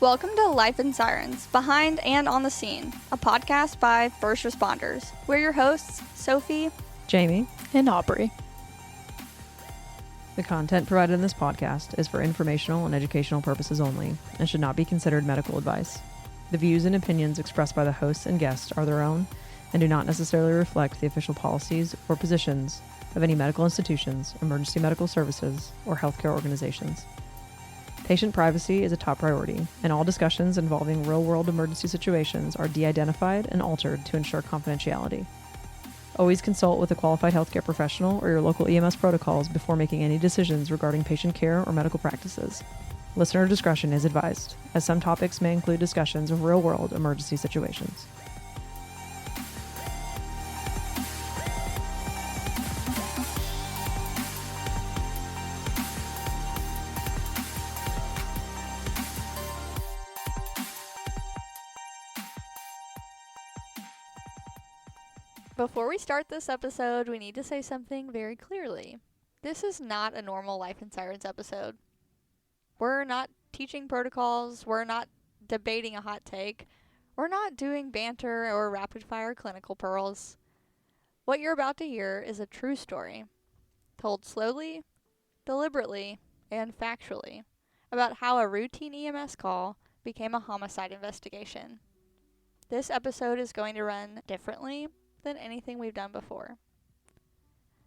Welcome to Life in Sirens, Behind and on the Scene, a podcast by first responders. We're your hosts, Sophie, Jamie, and Aubrey. The content provided in this podcast is for informational and educational purposes only and should not be considered medical advice. The views and opinions expressed by the hosts and guests are their own and do not necessarily reflect the official policies or positions of any medical institutions, emergency medical services, or healthcare organizations. Patient privacy is a top priority, and all discussions involving real-world emergency situations are de-identified and altered to ensure confidentiality. Always consult with a qualified healthcare professional or your local EMS protocols before making any decisions regarding patient care or medical practices. Listener discretion is advised, as some topics may include discussions of real-world emergency situations. Before we start this episode, we need to say something very clearly. This is not a normal Life in Sirens episode. We're not teaching protocols, we're not debating a hot take, we're not doing banter or rapid-fire clinical pearls. What you're about to hear is a true story, told slowly, deliberately, and factually, about how a routine EMS call became a homicide investigation. This episode is going to run differently than anything we've done before.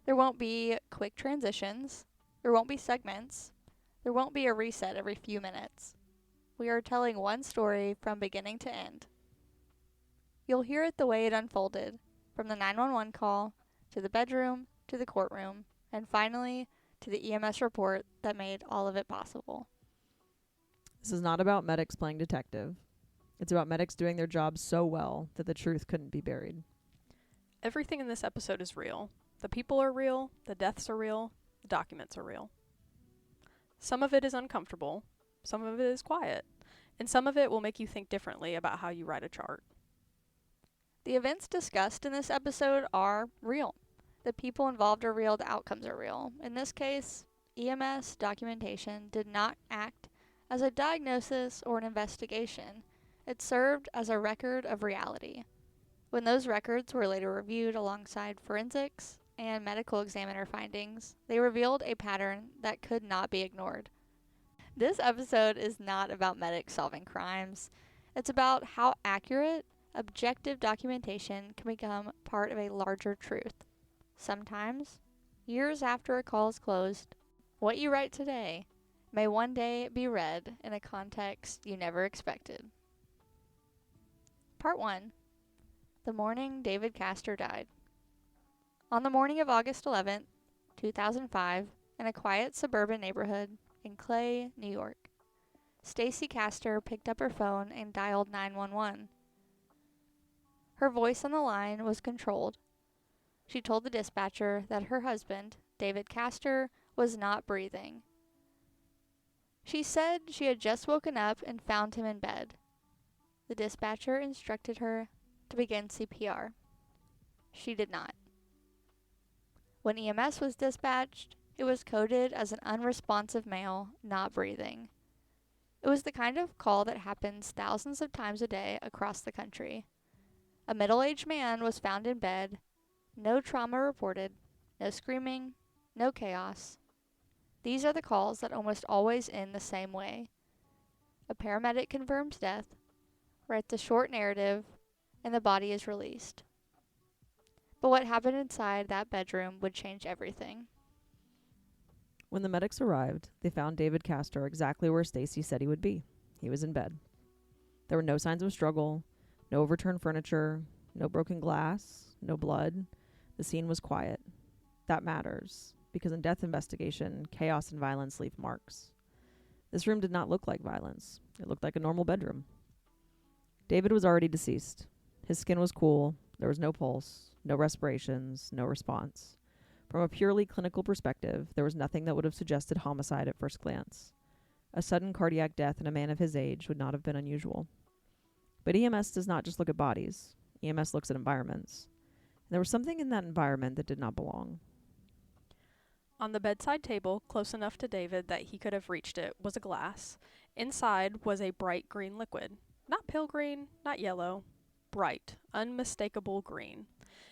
There won't be quick transitions, there won't be segments, there won't be a reset every few minutes. We are telling one story from beginning to end. You'll hear it the way it unfolded, from the 911 call, to the bedroom, to the courtroom, and finally, to the EMS report that made all of it possible. This is not about medics playing detective. It's about medics doing their job so well that the truth couldn't be buried. Everything in this episode is real. The people are real, the deaths are real, the documents are real. Some of it is uncomfortable, some of it is quiet, and some of it will make you think differently about how you write a chart. The events discussed in this episode are real. The people involved are real, the outcomes are real. In this case, EMS documentation did not act as a diagnosis or an investigation. It served as a record of reality. When those records were later reviewed alongside forensics and medical examiner findings, they revealed a pattern that could not be ignored. This episode is not about medics solving crimes. It's about how accurate, objective documentation can become part of a larger truth. Sometimes, years after a call is closed, what you write today may one day be read in a context you never expected. Part 1. The morning David Castor died. On the morning of August 11th, 2005, in a quiet suburban neighborhood in Clay, New York, Stacy Castor picked up her phone and dialed 911. Her voice on the line was controlled. She told the dispatcher that her husband, David Castor, was not breathing. She said she had just woken up and found him in bed. The dispatcher instructed her to begin CPR. She did not. When EMS was dispatched, it was coded as an unresponsive male not breathing. It was the kind of call that happens thousands of times a day across the country. A middle-aged man was found in bed, no trauma reported, no screaming, no chaos. These are the calls that almost always end the same way. A paramedic confirms death, writes a short narrative, and the body is released. But what happened inside that bedroom would change everything. When the medics arrived, they found David Castor exactly where Stacy said he would be. He was in bed. There were no signs of struggle, no overturned furniture, no broken glass, no blood. The scene was quiet. That matters, because in death investigation, chaos and violence leave marks. This room did not look like violence. It looked like a normal bedroom. David was already deceased. His skin was cool, there was no pulse, no respirations, no response. From a purely clinical perspective, there was nothing that would have suggested homicide at first glance. A sudden cardiac death in a man of his age would not have been unusual. But EMS does not just look at bodies. EMS looks at environments. And there was something in that environment that did not belong. On the bedside table, close enough to David that he could have reached it, was a glass, Inside was a bright green liquid. Not pale green, not yellow. Bright, unmistakable green.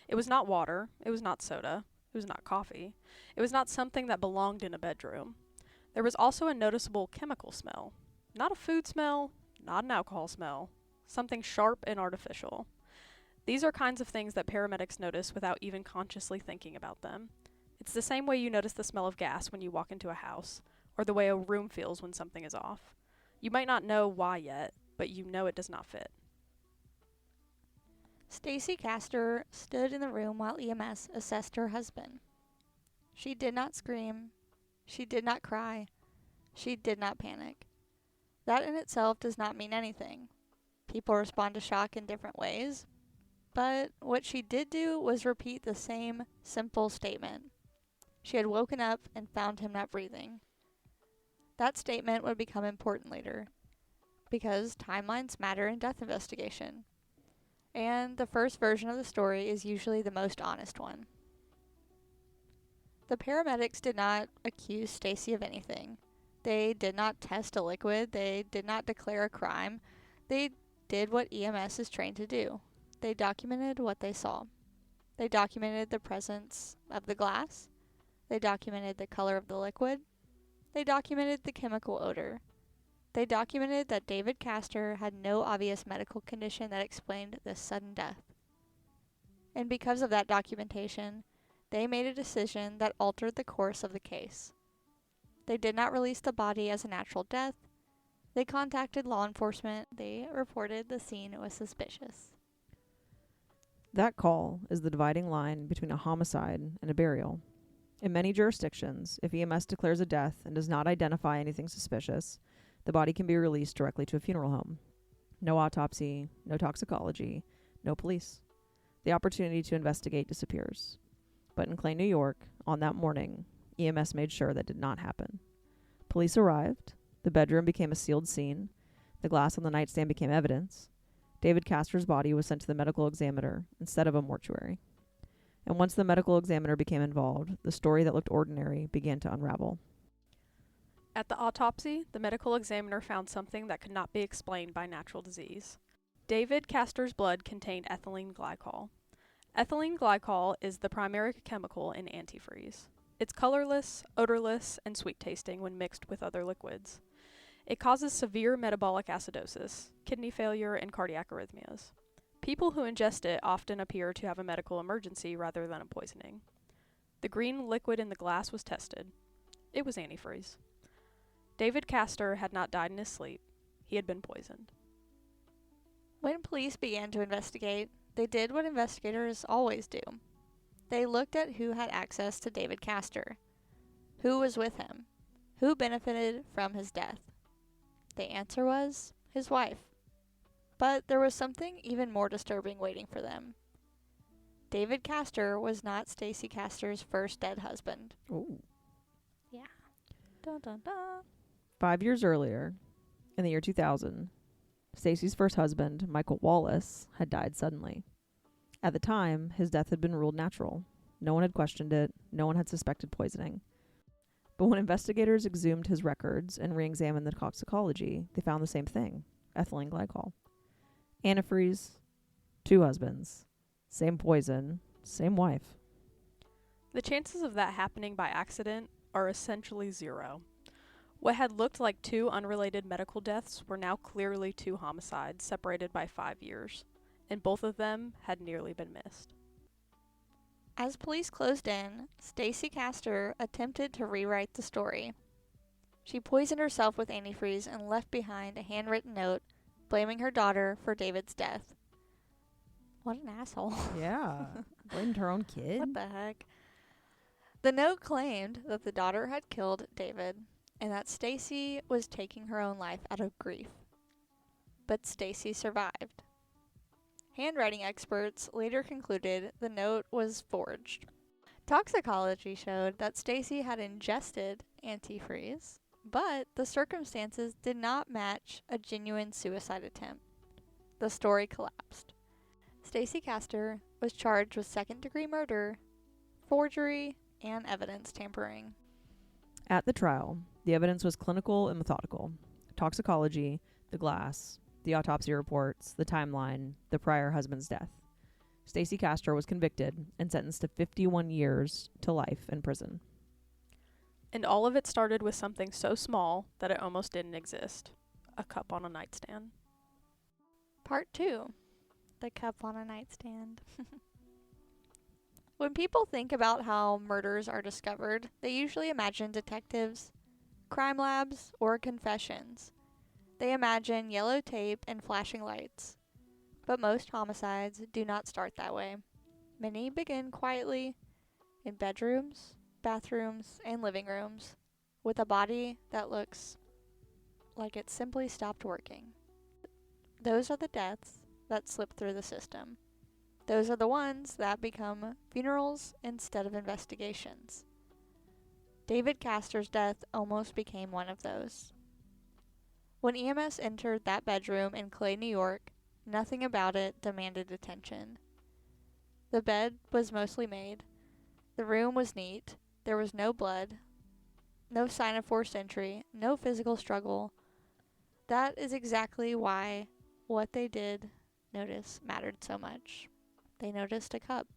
It was not water. It was not soda. It was not coffee. It was not something that belonged in a bedroom. There was also a noticeable chemical smell. Not a food smell, not an alcohol smell. Something sharp and artificial. These are kinds of things that paramedics notice without even consciously thinking about them. It's the same way you notice the smell of gas when you walk into a house, or the way a room feels when something is off. You might not know why yet, but you know it does not fit. Stacy Castor stood in the room while EMS assessed her husband. She did not scream. She did not cry. She did not panic. That in itself does not mean anything. People respond to shock in different ways. But what she did do was repeat the same simple statement. She had woken up and found him not breathing. That statement would become important later, because timelines matter in death investigation. And the first version of the story is usually the most honest one. The paramedics did not accuse Stacy of anything. They did not test a liquid. They did not declare a crime. They did what EMS is trained to do. They documented what they saw. They documented the presence of the glass. They documented the color of the liquid. They documented the chemical odor. They documented that David Castor had no obvious medical condition that explained this sudden death. And because of that documentation, they made a decision that altered the course of the case. They did not release the body as a natural death. They contacted law enforcement. They reported the scene was suspicious. That call is the dividing line between a homicide and a burial. In many jurisdictions, if EMS declares a death and does not identify anything suspicious, the body can be released directly to a funeral home. No autopsy, no toxicology, no police. The opportunity to investigate disappears. But in Clay, New York, on that morning, EMS made sure that did not happen. Police arrived. The bedroom became a sealed scene. The glass on the nightstand became evidence. David Castor's body was sent to the medical examiner instead of a mortuary. And once the medical examiner became involved, the story that looked ordinary began to unravel. At the autopsy, the medical examiner found something that could not be explained by natural disease. David Castor's blood contained ethylene glycol. Ethylene glycol is the primary chemical in antifreeze. It's colorless, odorless, and sweet tasting when mixed with other liquids. It causes severe metabolic acidosis, kidney failure, and cardiac arrhythmias. People who ingest it often appear to have a medical emergency rather than a poisoning. The green liquid in the glass was tested. It was antifreeze. David Castor had not died in his sleep. He had been poisoned. When police began to investigate, they did what investigators always do. They looked at who had access to David Castor, who was with him, who benefited from his death. The answer was his wife. But there was something even more disturbing waiting for them. David Castor was not Stacy Castor's first dead husband. Ooh. Yeah. Dun dun dun. 5 years earlier, in the year 2000, Stacy's first husband, Michael Wallace, had died suddenly. At the time, his death had been ruled natural. No one had questioned it. No one had suspected poisoning. But when investigators exhumed his records and re-examined the toxicology, they found the same thing, ethylene glycol. Antifreeze, 2 husbands, same poison, same wife. The chances of that happening by accident are essentially zero. What had looked like 2 unrelated medical deaths were now clearly 2 homicides separated by 5 years, and both of them had nearly been missed. As police closed in, Stacy Castor attempted to rewrite the story. She poisoned herself with antifreeze and left behind a handwritten note blaming her daughter for David's death. What an asshole. Yeah. Blamed her own kid? What the heck? The note claimed that the daughter had killed David and that Stacy was taking her own life out of grief. But Stacy survived. Handwriting experts later concluded the note was forged. Toxicology showed that Stacy had ingested antifreeze, but the circumstances did not match a genuine suicide attempt. The story collapsed. Stacy Castor was charged with second-degree murder, forgery, and evidence tampering. At the trial, the evidence was clinical and methodical. toxicology, the glass, the autopsy reports, the timeline, the prior husband's death. Stacy Castor was convicted and sentenced to 51 years to life in prison. And all of it started with something so small that it almost didn't exist. A cup on a nightstand. Part 2. The cup on a nightstand. When people think about how murders are discovered, they usually imagine detectives, crime labs, or confessions. They imagine yellow tape and flashing lights. But most homicides do not start that way. Many begin quietly in bedrooms, bathrooms, and living rooms, with a body that looks like it simply stopped working. Those are the deaths that slip through the system. Those are the ones that become funerals instead of investigations. David Castor's death almost became one of those. When EMS entered that bedroom in Clay, New York, nothing about it demanded attention. The bed was mostly made. The room was neat. There was no blood, no sign of forced entry, no physical struggle. That is exactly why what they did notice mattered so much. They noticed a cup.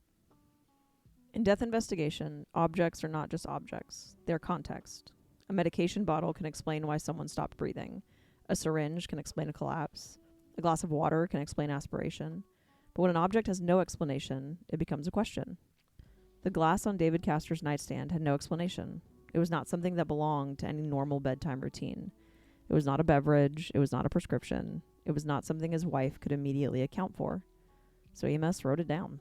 In death investigation, objects are not just objects, they're context. A medication bottle can explain why someone stopped breathing. A syringe can explain a collapse. A glass of water can explain aspiration. But when an object has no explanation, it becomes a question. The glass on David Castor's nightstand had no explanation. It was not something that belonged to any normal bedtime routine. It was not a beverage. It was not a prescription. It was not something his wife could immediately account for. So EMS wrote it down.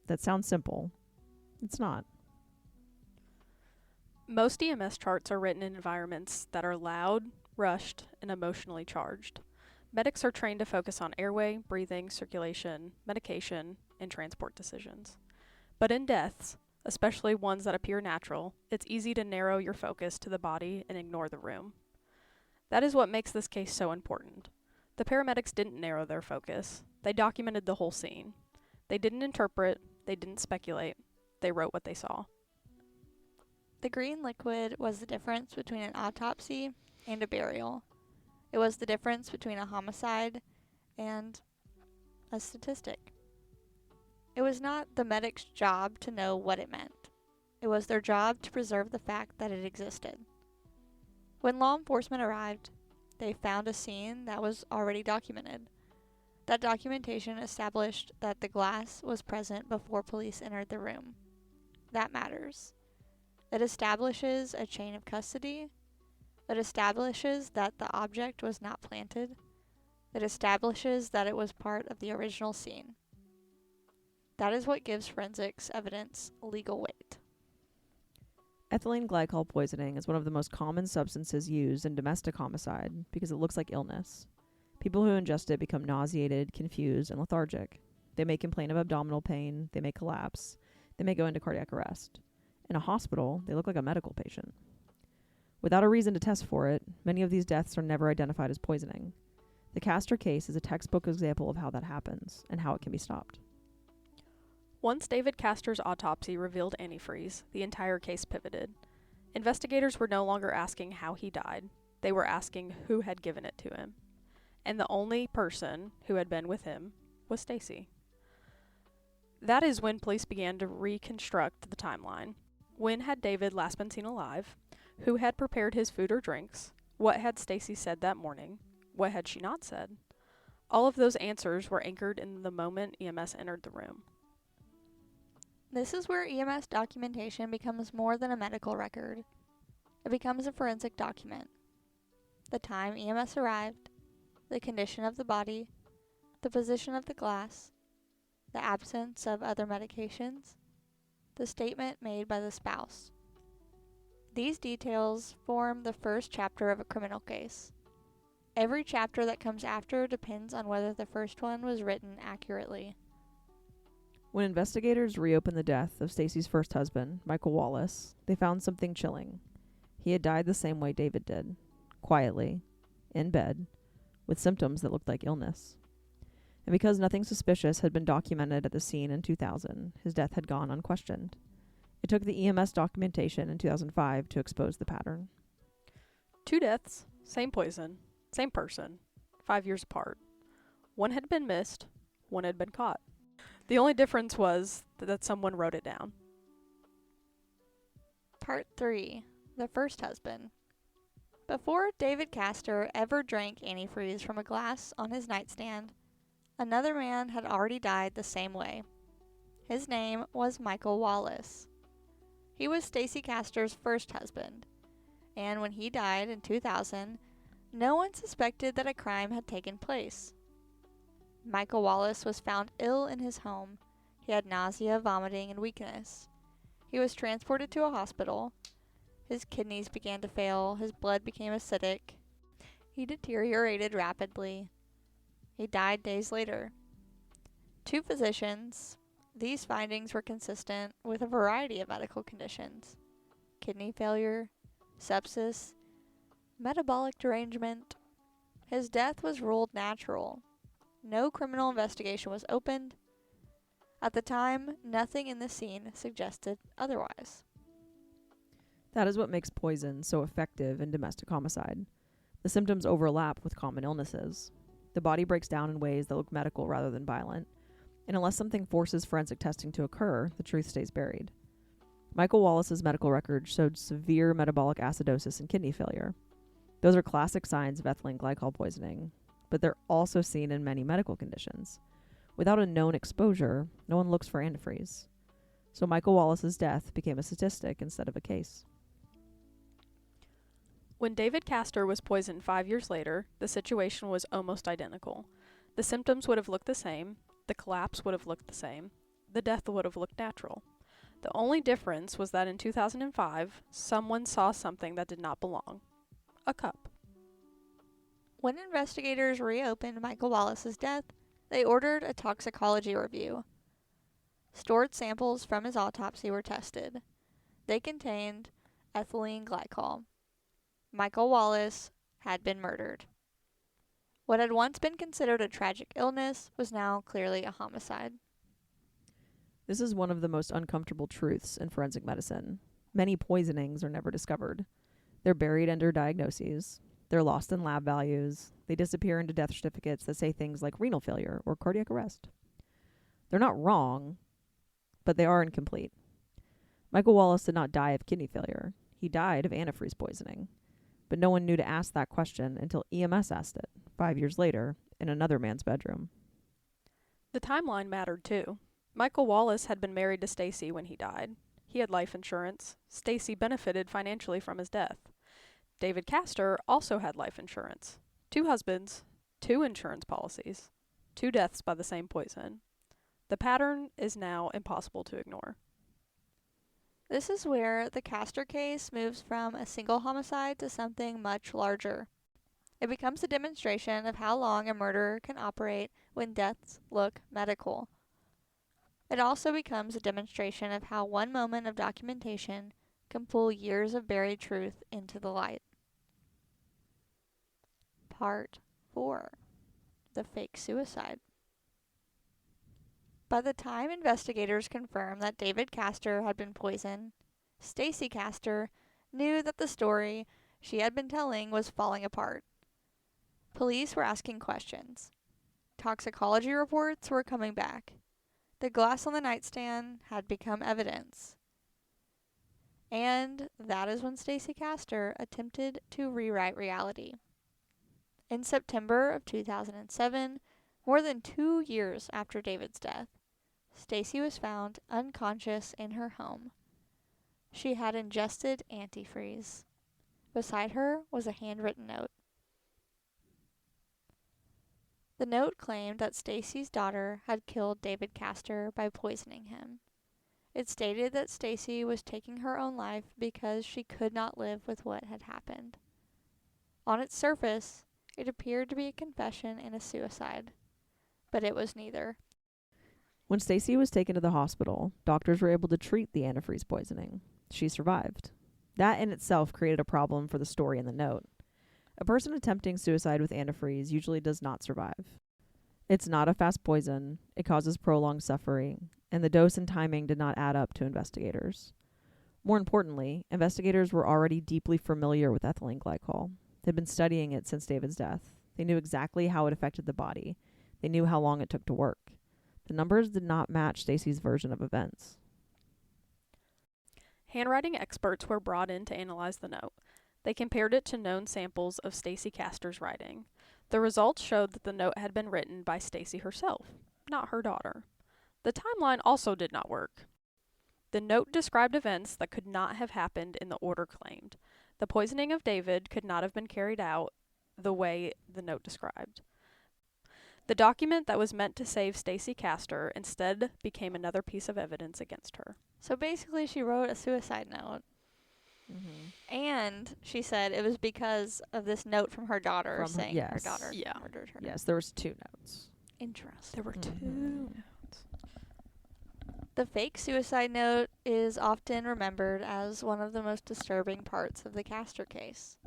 That sounds simple. It's not. Most EMS charts are written in environments that are loud, rushed, and emotionally charged. Medics are trained to focus on airway, breathing, circulation, medication, and transport decisions. But in deaths, especially ones that appear natural, it's easy to narrow your focus to the body and ignore the room. That is what makes this case so important. The paramedics didn't narrow their focus. They documented the whole scene. They didn't interpret. They didn't speculate. They wrote what they saw. The green liquid was the difference between an autopsy and a burial. It was the difference between a homicide and a statistic. It was not the medic's job to know what it meant. It was their job to preserve the fact that it existed. When law enforcement arrived, they found a scene that was already documented. That documentation established that the glass was present before police entered the room. That matters. It establishes a chain of custody. It establishes that the object was not planted. It establishes that it was part of the original scene. That is what gives forensics evidence legal weight. Ethylene glycol poisoning is one of the most common substances used in domestic homicide because it looks like illness. People who ingest it become nauseated, confused, and lethargic. They may complain of abdominal pain. They may collapse. They may go into cardiac arrest. In a hospital, they look like a medical patient. Without a reason to test for it, many of these deaths are never identified as poisoning. The Castor case is a textbook example of how that happens and how it can be stopped. Once David Castor's autopsy revealed antifreeze, the entire case pivoted. Investigators were no longer asking how he died. They were asking who had given it to him. And the only person who had been with him was Stacy. That is when police began to reconstruct the timeline. When had David last been seen alive? Who had prepared his food or drinks? What had Stacy said that morning? What had she not said? All of those answers were anchored in the moment EMS entered the room. This is where EMS documentation becomes more than a medical record. It becomes a forensic document. The time EMS arrived, the condition of the body, the position of the glass, the absence of other medications, the statement made by the spouse. These details form the first chapter of a criminal case. Every chapter that comes after depends on whether the first one was written accurately. When investigators reopened the death of Stacy's first husband, Michael Wallace, they found something chilling. He had died the same way David did, quietly, in bed, with symptoms that looked like illness. And because nothing suspicious had been documented at the scene in 2000, his death had gone unquestioned. It took the EMS documentation in 2005 to expose the pattern. 2 deaths, same poison, Same person, 5 years apart. One had been missed, one had been caught. The only difference was that someone wrote it down. Part 3. The first husband. Before David Castor ever drank antifreeze from a glass on his nightstand, another man had already died the same way. His name was Michael Wallace. He was Stacy Castor's first husband, and when he died in 2000, no one suspected that a crime had taken place. Michael Wallace was found ill in his home. He had nausea, vomiting, and weakness. He was transported to a hospital. His kidneys began to fail. His blood became acidic. He deteriorated rapidly. He died days later. To physicians, these findings were consistent with a variety of medical conditions: kidney failure, sepsis, metabolic derangement. His death was ruled natural. No criminal investigation was opened. At the time, nothing in the scene suggested otherwise. That is what makes poison so effective in domestic homicide. The symptoms overlap with common illnesses. The body breaks down in ways that look medical rather than violent, and unless something forces forensic testing to occur, the truth stays buried. Michael Wallace's medical record showed severe metabolic acidosis and kidney failure. Those are classic signs of ethylene glycol poisoning, but they're also seen in many medical conditions. Without a known exposure, no one looks for antifreeze. So Michael Wallace's death became a statistic instead of a case. When David Castor was poisoned 5 years later, the situation was almost identical. The symptoms would have looked the same, the collapse would have looked the same, the death would have looked natural. The only difference was that in 2005, someone saw something that did not belong. A cup. When investigators reopened Michael Wallace's death, they ordered a toxicology review. Stored samples from his autopsy were tested. They contained ethylene glycol. Michael Wallace had been murdered. What had once been considered a tragic illness was now clearly a homicide. This is one of the most uncomfortable truths in forensic medicine. Many poisonings are never discovered. They're buried under diagnoses. They're lost in lab values. They disappear into death certificates that say things like renal failure or cardiac arrest. They're not wrong, but they are incomplete. Michael Wallace did not die of kidney failure. He died of antifreeze poisoning. But no one knew to ask that question until EMS asked it 5 years later in another man's bedroom. The timeline mattered too. Michael Wallace had been married to Stacy when he died. He had life insurance. Stacy benefited financially from his death. David Castor also had life insurance. 2 husbands, 2 insurance policies, 2 deaths by the same poison. The pattern is now impossible to ignore. This is where the Castor case moves from a single homicide to something much larger. It becomes a demonstration of how long a murderer can operate when deaths look medical. It also becomes a demonstration of how one moment of documentation can pull years of buried truth into the light. Part 4. The fake suicide. By the time investigators confirmed that David Castor had been poisoned, Stacy Castor knew that the story she had been telling was falling apart. Police were asking questions. Toxicology reports were coming back. The glass on the nightstand had become evidence. And that is when Stacy Castor attempted to rewrite reality. In September of 2007, more than 2 years after David's death, Stacy was found unconscious in her home. She had ingested antifreeze. Beside her was a handwritten note. The note claimed that Stacy's daughter had killed David Castor by poisoning him. It stated that Stacy was taking her own life because she could not live with what had happened. On its surface, it appeared to be a confession and a suicide, but it was neither. When Stacy was taken to the hospital, doctors were able to treat the antifreeze poisoning. She survived. That in itself created a problem for the story in the note. A person attempting suicide with antifreeze usually does not survive. It's not a fast poison, it causes prolonged suffering, and the dose and timing did not add up to investigators. More importantly, investigators were already deeply familiar with ethylene glycol. They'd been studying it since David's death. They knew exactly how it affected the body. They knew how long it took to work. The numbers did not match Stacy's version of events. Handwriting experts were brought in to analyze the note. They compared it to known samples of Stacy Castor's writing. The results showed that the note had been written by Stacy herself, not her daughter. The timeline also did not work. The note described events that could not have happened in the order claimed. The poisoning of David could not have been carried out the way the note described. The document that was meant to save Stacy Castor instead became another piece of evidence against her. So basically, she wrote a suicide note. Mm-hmm. And she said it was because of this note from her daughter saying her yes. daughter Yeah. murdered her. Yes, there was 2 notes. Interesting. There were Mhm. 2 notes. The fake suicide note is often remembered as one of the most disturbing parts of the Castor case.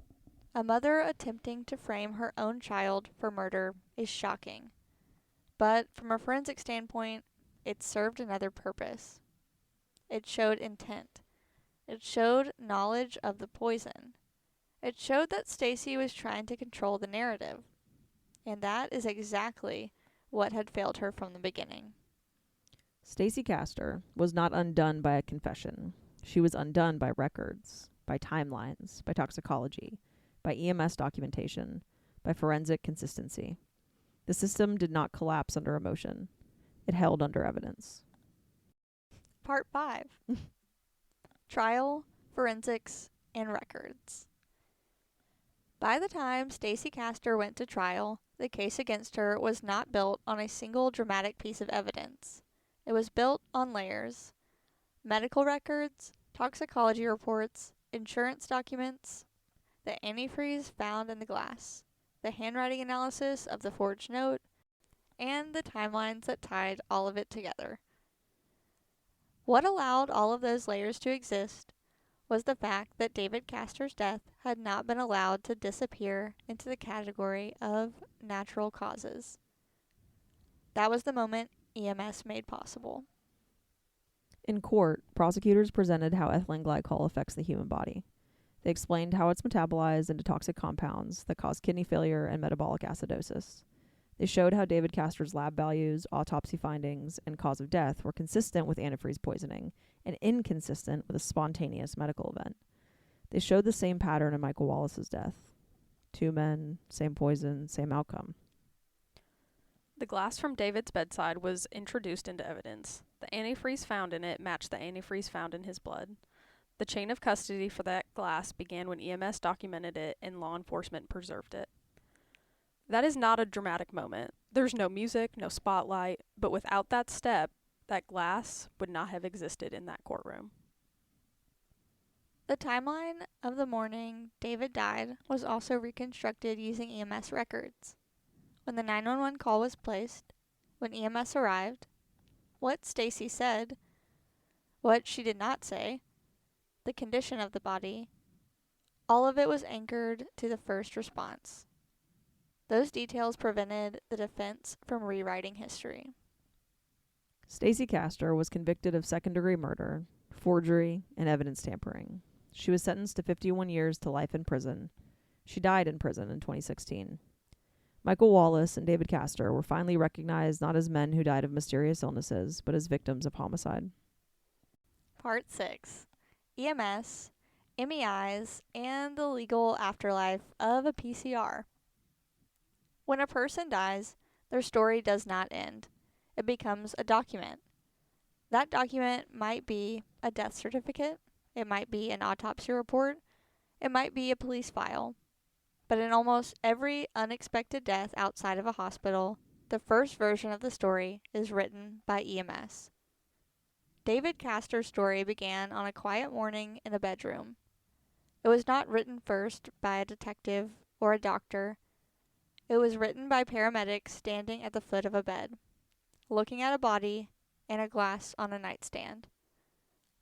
A mother attempting to frame her own child for murder is shocking. But from a forensic standpoint, it served another purpose. It showed intent. It showed knowledge of the poison. It showed that Stacy was trying to control the narrative. And that is exactly what had failed her from the beginning. Stacy Castor was not undone by a confession. She was undone by records, by timelines, by toxicology, by EMS documentation, by forensic consistency. The system did not collapse under emotion. It held under evidence. Part 5. Trial, Forensics, and Records. By the time Stacy Castor went to trial, the case against her was not built on a single dramatic piece of evidence. It was built on layers: medical records, toxicology reports, insurance documents, the antifreeze found in the glass, the handwriting analysis of the forged note, and the timelines that tied all of it together. What allowed all of those layers to exist was the fact that David Castor's death had not been allowed to disappear into the category of natural causes. That was the moment EMS made possible. In court, prosecutors presented how ethylene glycol affects the human body. They explained how it's metabolized into toxic compounds that cause kidney failure and metabolic acidosis. They showed how David Castor's lab values, autopsy findings, and cause of death were consistent with antifreeze poisoning and inconsistent with a spontaneous medical event. They showed the same pattern in Michael Wallace's death. 2 men, same poison, same outcome. The glass from David's bedside was introduced into evidence. The antifreeze found in it matched the antifreeze found in his blood. The chain of custody for that glass began when EMS documented it and law enforcement preserved it. That is not a dramatic moment. There's no music, no spotlight, but without that step, that glass would not have existed in that courtroom. The timeline of the morning David died was also reconstructed using EMS records. When the 911 call was placed, when EMS arrived, what Stacy said, what she did not say, the condition of the body, all of it was anchored to the first response. Those details prevented the defense from rewriting history. Stacy Castor was convicted of second-degree murder, forgery, and evidence tampering. She was sentenced to 51 years to life in prison. She died in prison in 2016. Michael Wallace and David Castor were finally recognized not as men who died of mysterious illnesses, but as victims of homicide. Part 6. EMS, MEIs, and the legal afterlife of a PCR. When a person dies, their story does not end. It becomes a document. That document might be a death certificate, it might be an autopsy report, it might be a police file. But in almost every unexpected death outside of a hospital, the first version of the story is written by EMS. David Castor's story began on a quiet morning in a bedroom. It was not written first by a detective or a doctor. It was written by paramedics standing at the foot of a bed, looking at a body and a glass on a nightstand.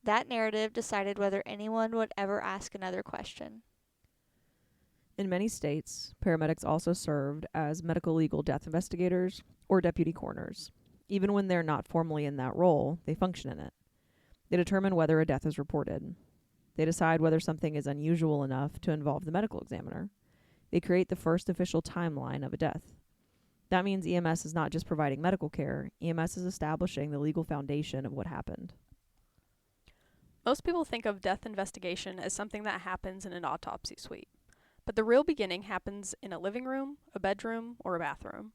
That narrative decided whether anyone would ever ask another question. In many states, paramedics also served as medical legal death investigators or deputy coroners. Even when they're not formally in that role, they function in it. They determine whether a death is reported. They decide whether something is unusual enough to involve the medical examiner. They create the first official timeline of a death. That means EMS is not just providing medical care, EMS is establishing the legal foundation of what happened. Most people think of death investigation as something that happens in an autopsy suite. But the real beginning happens in a living room, a bedroom, or a bathroom.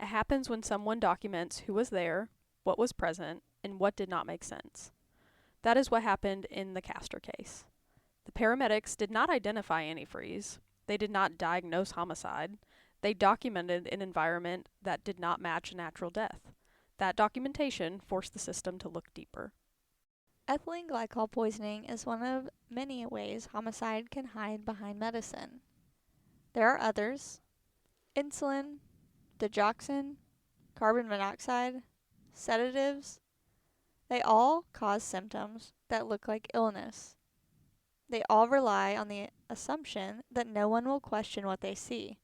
It happens when someone documents who was there, what was present, and what did not make sense. That is what happened in the Castor case. The paramedics did not identify antifreeze. They did not diagnose homicide. They documented an environment that did not match a natural death. That documentation forced the system to look deeper. Ethylene glycol poisoning is one of many ways homicide can hide behind medicine. There are others: insulin, digoxin, carbon monoxide, sedatives. They all cause symptoms that look like illness. They all rely on the assumption that no one will question what they see.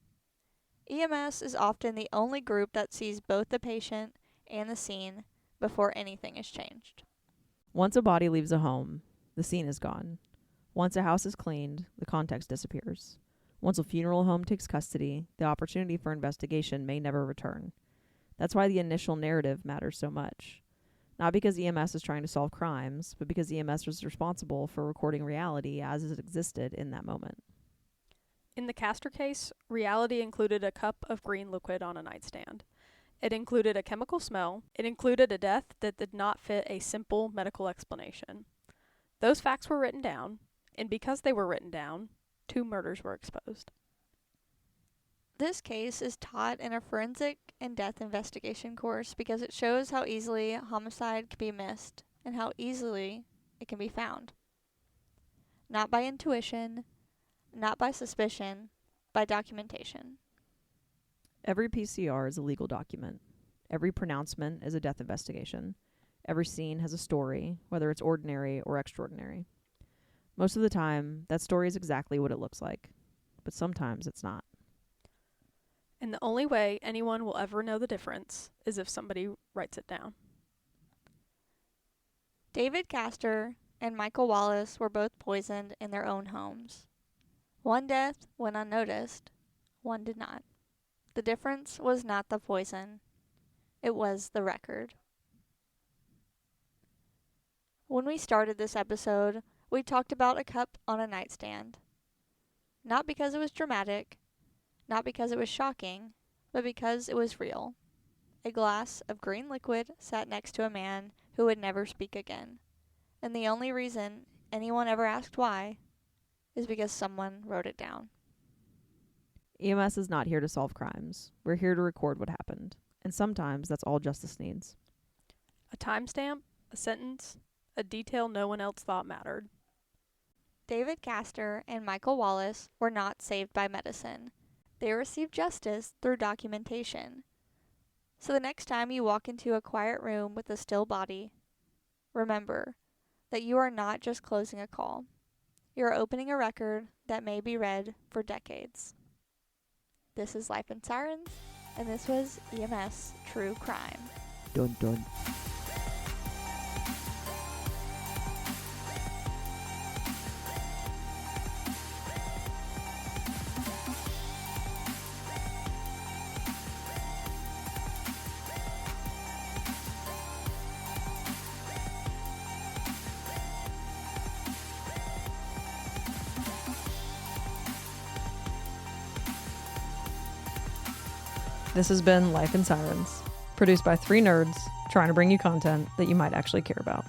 EMS is often the only group that sees both the patient and the scene before anything is changed. Once a body leaves a home, the scene is gone. Once a house is cleaned, the context disappears. Once a funeral home takes custody, the opportunity for investigation may never return. That's why the initial narrative matters so much. Not because EMS is trying to solve crimes, but because EMS is responsible for recording reality as it existed in that moment. In the Castor case, reality included a cup of green liquid on a nightstand. It included a chemical smell. It included a death that did not fit a simple medical explanation. Those facts were written down, and because they were written down, 2 murders were exposed. This case is taught in a forensic and death investigation course because it shows how easily homicide can be missed and how easily it can be found. Not by intuition, not by suspicion, by documentation. Every PCR is a legal document. Every pronouncement is a death investigation. Every scene has a story, whether it's ordinary or extraordinary. Most of the time, that story is exactly what it looks like, but sometimes it's not. And the only way anyone will ever know the difference is if somebody writes it down. David Castor and Michael Wallace were both poisoned in their own homes. One death went unnoticed, one did not. The difference was not the poison, it was the record. When we started this episode, we talked about a cup on a nightstand. Not because it was dramatic, not because it was shocking, but because it was real. A glass of green liquid sat next to a man who would never speak again. And the only reason anyone ever asked why is because someone wrote it down. EMS is not here to solve crimes. We're here to record what happened. And sometimes that's all justice needs. A timestamp, a sentence, a detail no one else thought mattered. David Castor and Michael Wallace were not saved by medicine. They received justice through documentation. So the next time you walk into a quiet room with a still body, remember that you are not just closing a call. You are opening a record that may be read for decades. This is Life in Sirens, and this was EMS True Crime. Dun dun. This has been Life in Sirens, produced by 3 nerds trying to bring you content that you might actually care about.